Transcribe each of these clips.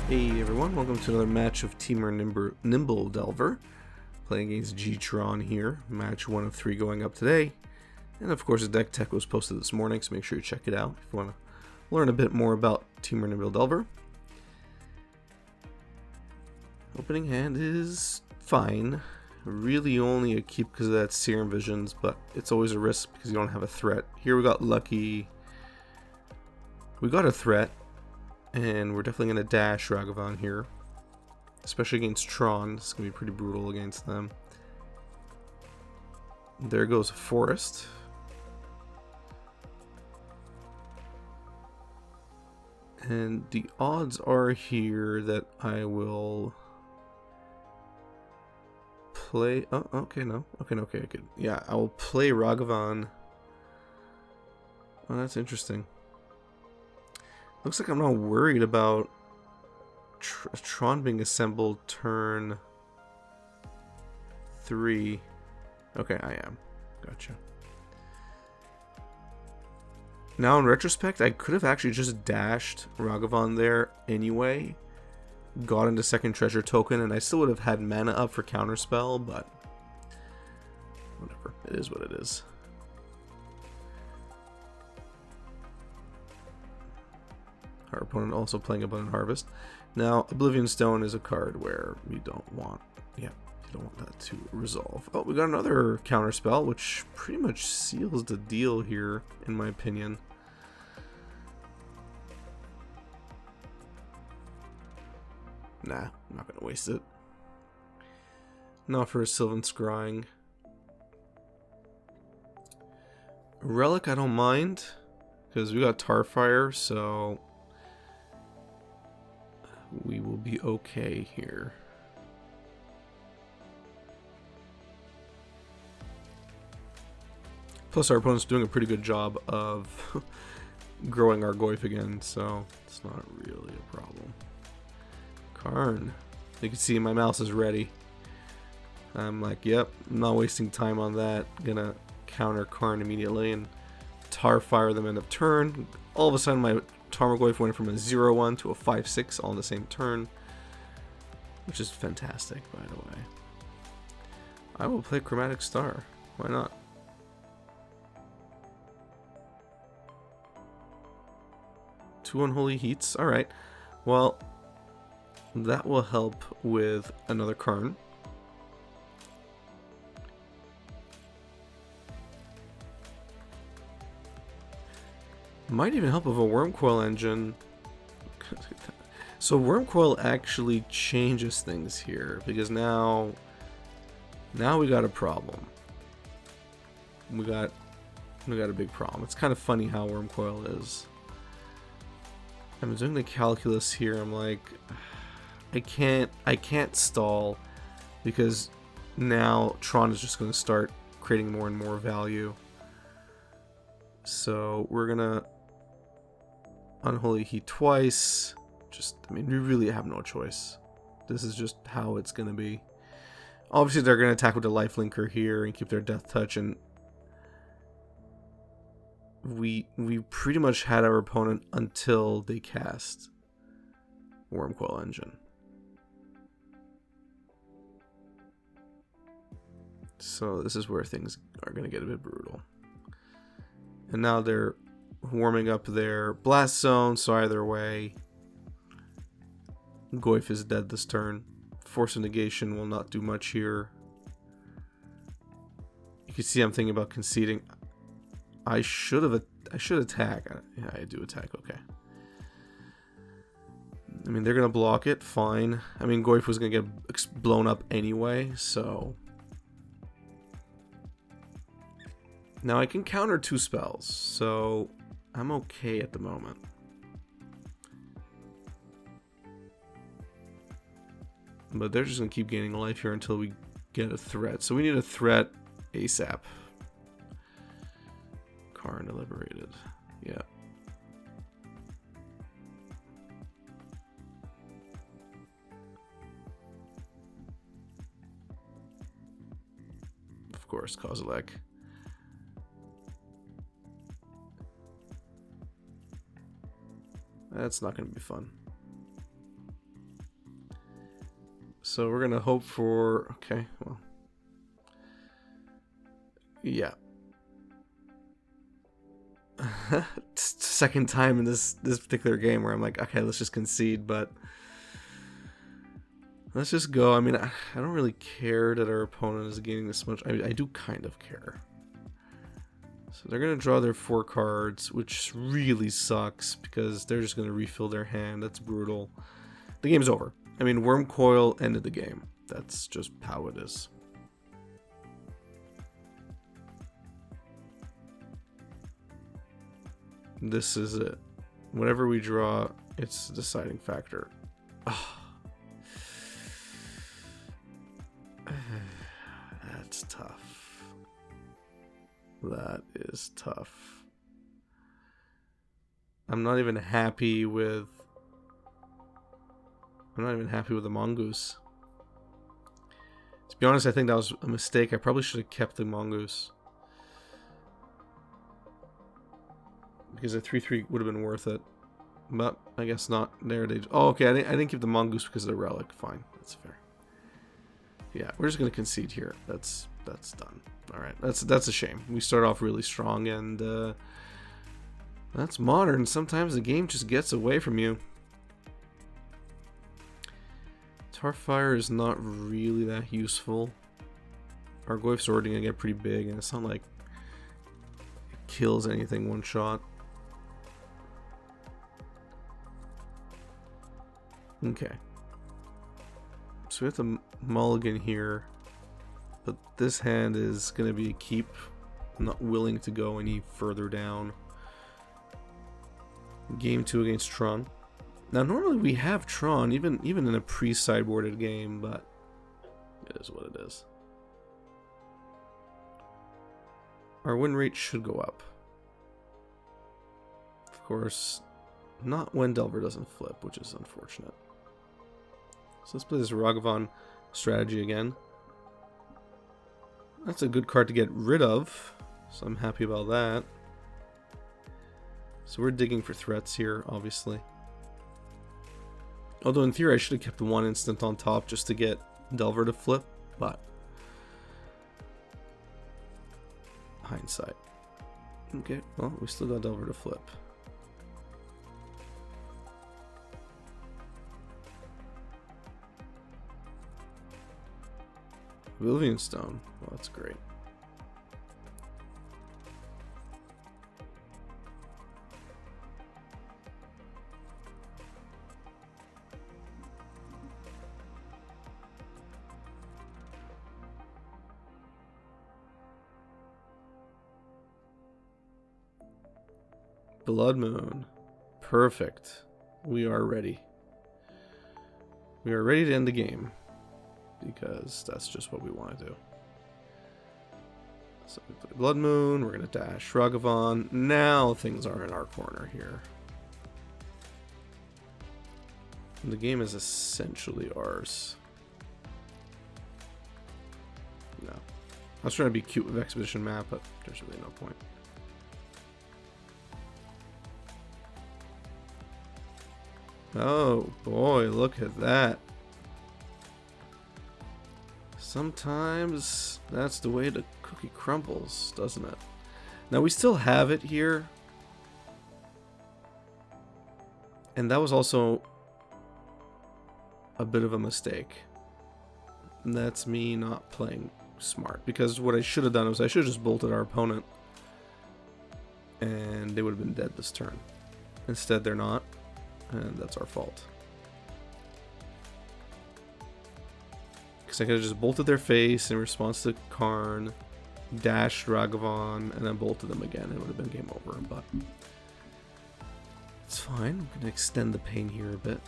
Hey everyone, welcome to another match of Temur Nimble Delver, playing against G-Tron here. Match 1 of 3 going up today. And of course the deck tech was posted this morning, so make sure you check it out if you want to learn a bit more about Temur Nimble Delver. Opening hand is fine. Really only a keep because of that Serum Visions, but it's always a risk because you don't have a threat. Here we got lucky. We got a threat. And we're definitely going to dash Ragavan here. Especially against Tron. It's going to be pretty brutal against them. There goes a Forest. And the odds are here that I will play... Oh, okay, no. Okay, good. Yeah, I will play Ragavan. Oh, that's interesting. Looks like I'm not worried about Tron being assembled turn 3. Okay, I am. Gotcha. Now, in retrospect, I could have actually just dashed Ragavan there anyway. Got into second treasure token, and I still would have had mana up for counterspell, but whatever. It is what it is. Our opponent also playing Abundant Harvest. Now, Oblivion Stone is a card where we don't want, you don't want that to resolve. Oh, we got another counterspell, which pretty much seals the deal here, in my opinion. Nah, I'm not gonna waste it. Not for a Sylvan Scrying. Relic, I don't mind, because we got Tarfire, so we will be okay here. Plus our opponent's doing a pretty good job of growing our Goyf again, so it's not really a problem. Karn. You can see my mouse is ready. I'm like, yep, I'm not wasting time on that. Gonna counter Karn immediately and Tarfire them end of turn. All of a sudden my Tarmogoyf went from a 0-1 to a 5-6 all in the same turn, which is fantastic, by the way. I will play Chromatic Star. Why not? Two Unholy Heats. Alright. Well, that will help with another Karn. Might even help with a Wormcoil engine. So Wormcoil actually changes things here, because now we got a problem. We got a big problem. It's kind of funny how Wormcoil is. I'm doing the calculus here. I'm like, I can't stall, because now Tron is just going to start creating more and more value. So we're gonna Unholy Heat twice. I mean, we really have no choice. This is just how it's gonna be. Obviously, they're gonna attack with the Lifelinker here and keep their Death Touch, and we pretty much had our opponent until they cast Wormcoil Engine. So this is where things are gonna get a bit brutal. And now they're warming up their Blast Zone, so either way, Goyf is dead this turn. Force of Negation will not do much here. You can see I'm thinking about conceding. I should attack. Yeah, I do attack, okay. I mean, they're going to block it, fine. I mean, Goyf was going to get blown up anyway, so... Now I can counter 2 spells, so I'm okay at the moment. But they're just going to keep gaining life here until we get a threat. So we need a threat ASAP. Karn liberated. Yeah. Of course, Kozilek. That's not going to be fun. So we're gonna hope for... Okay, well... Yeah. Second time in this particular game where I'm like, okay, let's just concede, but... Let's just go. I mean, I don't really care that our opponent is gaining this much. I do kind of care. So they're going to draw their 4 cards, which really sucks because they're just going to refill their hand. That's brutal. The game's over. I mean, Worm Coil ended the game. That's just how it is. This is it. Whatever we draw, it's the deciding factor. Oh. That's tough. That is tough. I'm not even happy with the Mongoose. To be honest, I think that was a mistake. I probably should have kept the Mongoose. Because a 3/3 would have been worth it. But I guess not. There they... Oh, okay. I didn't keep the Mongoose because of the relic. Fine. That's fair. Yeah, we're just gonna concede here. That's done. All right, that's a shame. We start off really strong, and that's Modern. Sometimes the game just gets away from you. Tarfire is not really that useful. Our Goyf Swording gonna get pretty big, and it's not like it kills anything one shot. Okay. So we have to mulligan here, but this hand is going to be a keep. I'm not willing to go any further down. Game 2 against Tron. Now normally we have Tron, even in a pre-sideboarded game, but it is what it is. Our win rate should go up. Of course, not when Delver doesn't flip, which is unfortunate. So let's play this Ragavan strategy again. That's a good card to get rid of, so I'm happy about that. So we're digging for threats here, obviously. Although in theory I should have kept 1 instant on top just to get Delver to flip, but... hindsight. Okay, well, we still got Delver to flip. Oblivion Stone. Well, that's great. Blood Moon. Perfect. We are ready. We are ready to end the game. Because that's just what we want to do. So we play Blood Moon, we're going to dash Ragavan. Now things are in our corner here. And the game is essentially ours. No. I was trying to be cute with Expedition Map, but there's really no point. Oh boy, look at that. Sometimes that's the way the cookie crumbles, doesn't it? Now we still have it here. And that was also a bit of a mistake. And that's me not playing smart. Because what I should have done was I should have just bolted our opponent. And they would have been dead this turn. Instead they're not. And that's our fault. Because I could have just bolted their face in response to Karn, dashed Ragavan, and then bolted them again. It would have been game over, but it's fine. I'm going to extend the pain here a bit.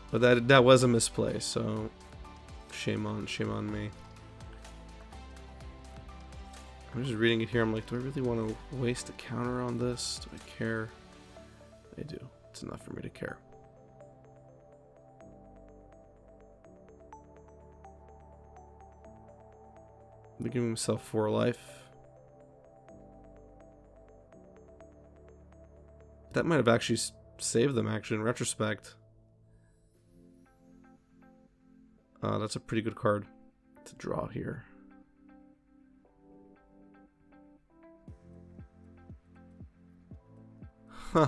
But that was a misplay, so shame on me. I'm just reading it here. I'm like, do I really want to waste a counter on this? Do I care? I do. It's enough for me to care. They're giving himself 4 life. That might have actually saved them, actually, in retrospect. That's a pretty good card to draw here. Huh.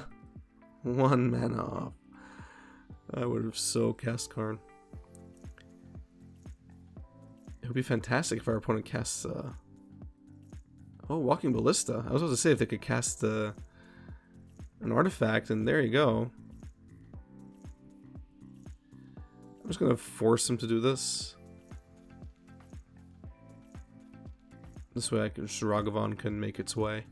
1 mana off. I would have so cast Karn. It would be fantastic if our opponent casts... Oh, Walking Ballista. I was about to say if they could cast an artifact, and there you go. I'm just going to force him to do this. This way Ragavan can make its way.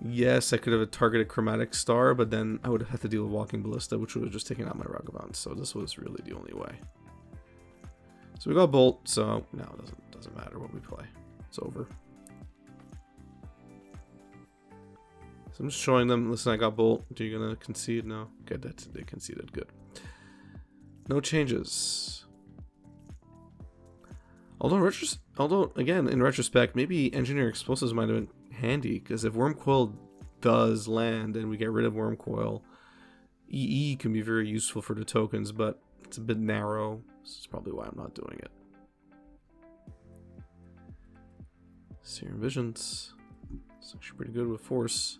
Yes, I could have targeted Chromatic Star, but then I would have had to deal with Walking Ballista, which would have just taken out my Ragavan. So this was really the only way. So we got Bolt, so no, it doesn't matter what we play. It's over. So I'm just showing them, listen, I got Bolt. Are you gonna concede? No? Okay, they conceded. Good. No changes. Although again, in retrospect, maybe Engineer Explosives might have been handy, because if Wormcoil does land and we get rid of Wormcoil, EE can be very useful for the tokens, but it's a bit narrow. This is probably why I'm not doing it. Serum Visions. It's actually pretty good with Force.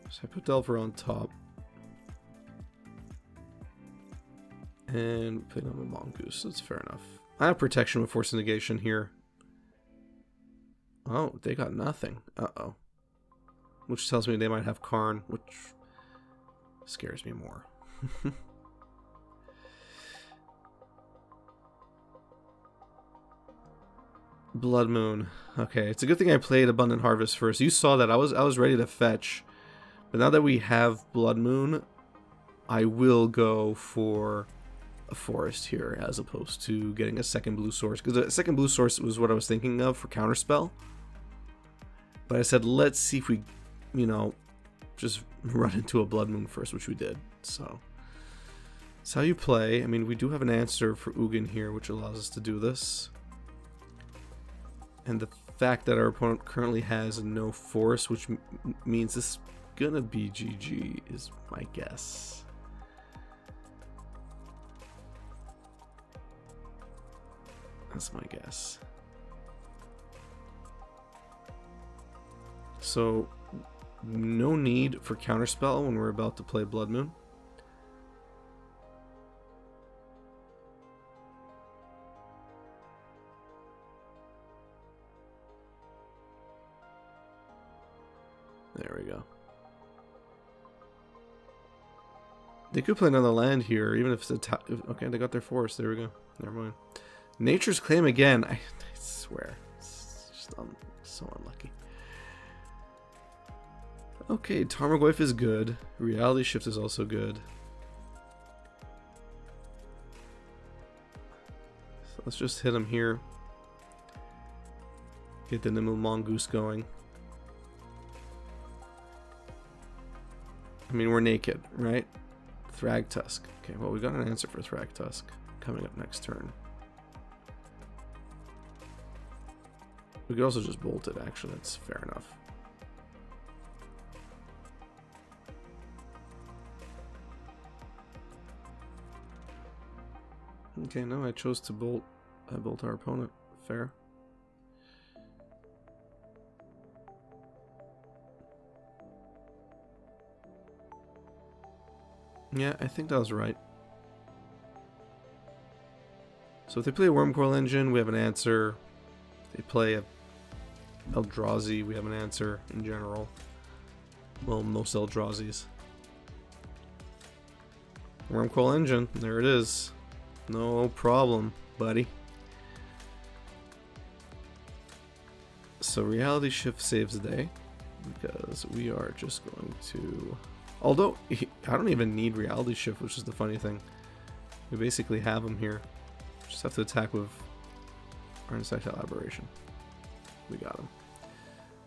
So I put Delver on top. And put on a Mongoose. That's fair enough. I have protection with Force Negation here. Oh, they got nothing. Uh-oh. Which tells me they might have Karn, which scares me more. Blood Moon. Okay, it's a good thing I played Abundant Harvest first. You saw that I was ready to fetch, but now that we have Blood Moon, I will go for a forest here as opposed to getting a second blue source, because a second blue source was what I was thinking of for counterspell. But I said let's see if we, you know, just run into a Blood Moon first, which we did. So that's how you play. I mean, we do have an answer for Ugin here, which allows us to do this. And the fact that our opponent currently has no force, which means this is gonna be GG, is my guess. That's my guess. So, no need for counterspell when we're about to play Blood Moon. There we go. They could play another land here, even if it's a okay, they got their forest. There we go. Never mind. Nature's Claim again. I swear. It's just so unlucky. Okay, Tarmogoyf is good. Reality Shift is also good. So let's just hit him here. Get the Nimble Mongoose going. I mean, we're naked, right? Thragtusk. Okay, well, we got an answer for Thragtusk coming up next turn. We could also just bolt it, actually. That's fair enough. Okay, no, I chose to bolt. I bolt our opponent. Fair. Yeah, I think that was right. So if they play a Wormcoil Engine, we have an answer. If they play a Eldrazi, we have an answer in general. Well, most Eldrazi's. Wormcoil Engine, there it is. No problem, buddy. So Reality Shift saves the day. because we are just going to, although I don't even need reality shift, which is the funny thing. We basically have him here. Just have to attack with our insectile aberration. We got him.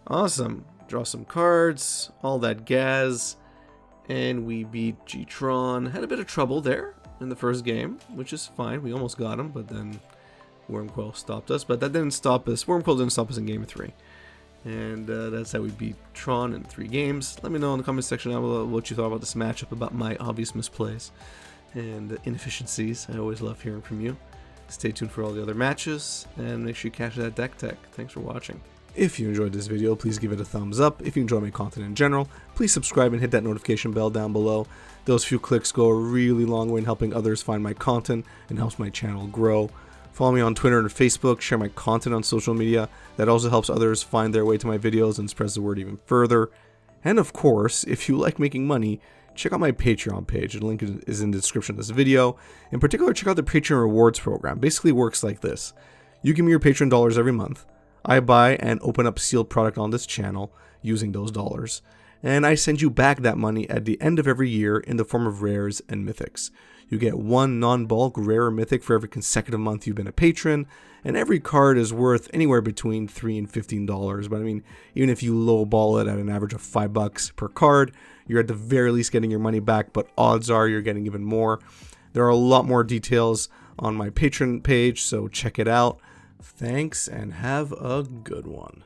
Awesome. Draw some cards, all that gas, and we beat G-Tron. Had a bit of trouble there in the first game, which is fine. We almost got him, but then Wormcoil stopped us. But that didn't stop us. Wormcoil didn't stop us in game 3. And that's how we beat Tron in 3 games. Let me know in the comment section down below what you thought about this matchup, about my obvious misplays and inefficiencies. I always love hearing from you. Stay tuned for all the other matches, and make sure you catch that deck tech. Thanks for watching. If you enjoyed this video, please give it a thumbs up. If you enjoy my content in general, please subscribe and hit that notification bell down below. Those few clicks go a really long way in helping others find my content and helps my channel grow. Follow me on Twitter and Facebook, share my content on social media. That also helps others find their way to my videos and spreads the word even further. And of course, if you like making money, check out my Patreon page. The link is in the description of this video. In particular, check out the Patreon Rewards program. Basically works like this. You give me your Patreon dollars every month. I buy and open up sealed product on this channel using those dollars. And I send you back that money at the end of every year in the form of rares and mythics. You get one non-bulk rare or mythic for every consecutive month you've been a patron, and every card is worth anywhere between $3 and $15. But I mean, even if you lowball it at an average of $5 per card, you're at the very least getting your money back, but odds are you're getting even more. There are a lot more details on my Patreon page, so check it out. Thanks, and have a good one.